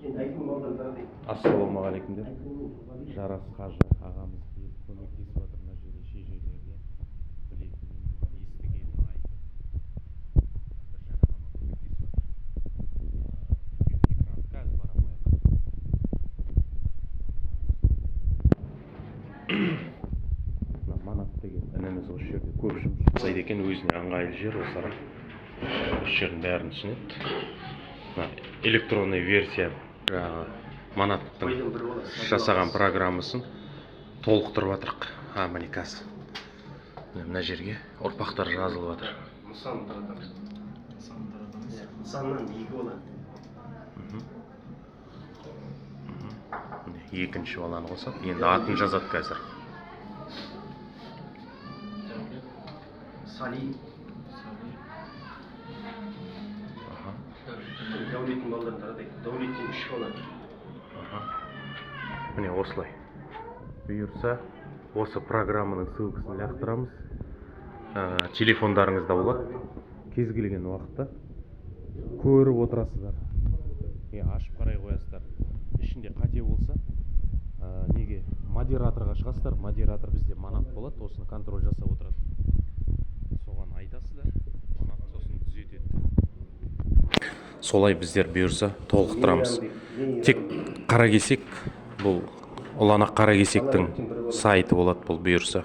Ассалаумағалейкум деп Жарас Қажы ағамыз келіп көмектесіп жатыр мына жерде шежелерге білетінін естігенін айтып біржан ағама көмектесіп жатыр. Үлкен экран қазір бара қояйық. Мына Манат деген ініміз осы жерде көп жұмыс жасайды екен, өзіне ыңғайлы жер осы ара. Осы жердің бәрін түсінеді. Электронный версия жаңағы Манаттың жасаған программасын толықтырып жатырық. Міне қазір мына жерге ұрпақтар жазылып жатыр. Нысаннан екі болады. Екінші баланы қосады. Енді атын жазады қазір. Сали. Дәулеттің балдарын таратайық. Дәулеттен 3 болады. Міне осылай. Бұйырса, осы программаның ссылкасын лақтырамыз. Телефондарыңызда болады. Кез келген уақытта көріп отырасыздар. Ашып қарай қоясыздар. Ішінде қате болса, неге модераторға шығасыздар. Модератор бізде Манат болады, осыны контроль жасап отырады. Соған айтасыздар. Манат сосын түзетеді. Солай біздер бұйырса толықтырамыз. Тек Қаракесек, бұл Ұланақ Қаракесектің сайты болады бұл бұйырса.